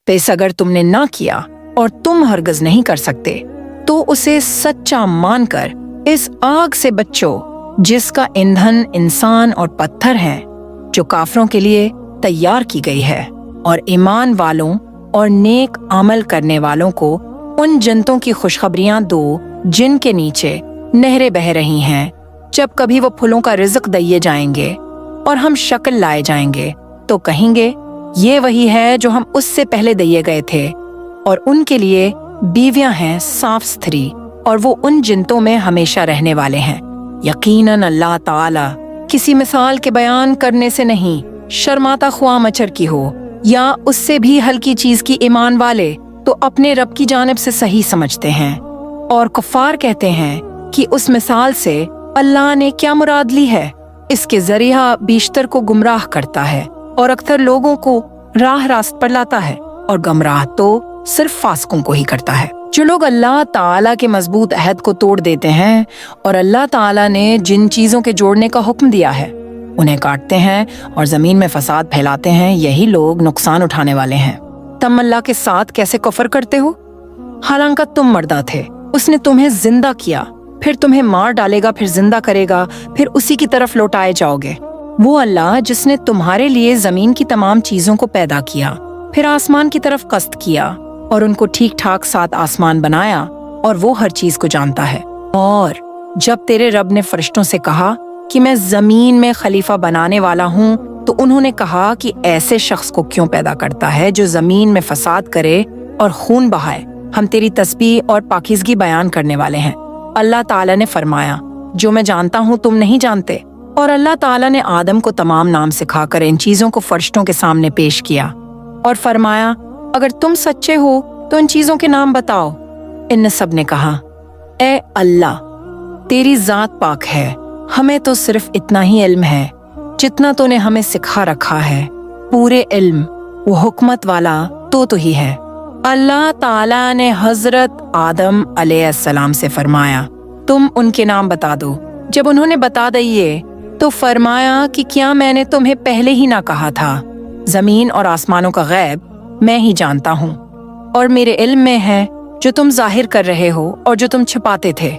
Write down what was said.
तो इस अगर तुमने ना किया और तुम हरगिज़ नहीं कर सकते तो उसे सच्चा मानकर इस आग से बचो जिसका ईंधन इंसान और पत्थर हैं, जो काफरों के लिए तैयार की गई है, और ईमान वालों और नेक अमल करने वालों को उन जन्नतों की खुशखबरियां दो जिनके नीचे नहरें बह रही हैं। जब कभी वो फूलों का रिज़्क दिए जाएंगे और हम शक्ल लाए जाएंगे तो कहेंगे ये वही है जो हम उससे पहले दिए गए थे, और उनके लिए बीवियां हैं साफ सुथरी और वो उन जिन्नतों में हमेशा रहने वाले हैं। यकीनन अल्लाह ताला किसी मिसाल के बयान करने से नहीं शर्माता, ख्वाह मचर की हो या उससे भी हल्की चीज की ईमान वाले तो अपने रब की जानिब से सही समझते हैं। और कुफ्फार कहते हैं कि उस मिसाल से अल्लाह ने क्या मुराद ली है। इसके जरिया बीशतर को गुमराह करता है और अक्सर लोगों को राह रास्त पर लाता है, और गुमराह तो सिर्फ फासिकों को ही करता है। जो लोग अल्लाह ताला के मजबूत अहद को तोड़ देते हैं और अल्लाह ताला ने जिन चीजों के जोड़ने का हुक्म दिया है उन्हें काटते हैं और जमीन में फसाद फैलाते हैं, यही लोग नुकसान उठाने वाले हैं। तुम अल्लाह के साथ कैसे कुफ्र करते हो, हालांकि तुम मर्दा थे, उसने तुम्हें जिंदा किया, फिर तुम्हें मार डालेगा, फिर जिंदा करेगा, फिर उसी की तरफ लौटाए जाओगे। वो अल्लाह जिसने तुम्हारे लिए जमीन की तमाम चीजों को पैदा किया, फिर आसमान की तरफ कस्त किया और उनको ठीक ठाक 7 आसमान बनाया, और वो हर चीज को जानता है। और जब तेरे रब ने फरिश्तों से कहा कि मैं जमीन में खलीफा बनाने वाला हूँ, तो उन्होंने कहा कि ऐसे शख्स को क्यों पैदा करता है जो जमीन में फसाद करे और खून बहाए। हम तेरी तस्बीह और पाकीज़गी बयान करने वाले हैं। अल्लाह ताला ने फरमाया, जो मैं जानता हूँ तुम नहीं जानते। और अल्लाह ताला ने आदम को तमाम नाम सिखाकर इन चीजों को फरिश्तों के सामने पेश किया और फरमाया, अगर तुम सच्चे हो तो इन चीजों के नाम बताओ। इन सब ने कहा, ए अल्लाह, तेरी जात पाक है, हमें तो सिर्फ इतना ही इल्म है जितना तूने हमें सिखा रखा है। पूरे इल्म वो हुकमत वाला तो ही है। अल्लाह ताला ने हजरत आदम अलैहिस्सलाम से फरमाया, तुम उनके नाम बता दो। जब उन्होंने बता दिए तो फरमाया कि क्या मैंने तुम्हें पहले ही ना कहा था, जमीन और आसमानों का गैब मैं ही जानता हूँ, और मेरे इल्म में है जो तुम जाहिर कर रहे हो और जो तुम छिपाते थे।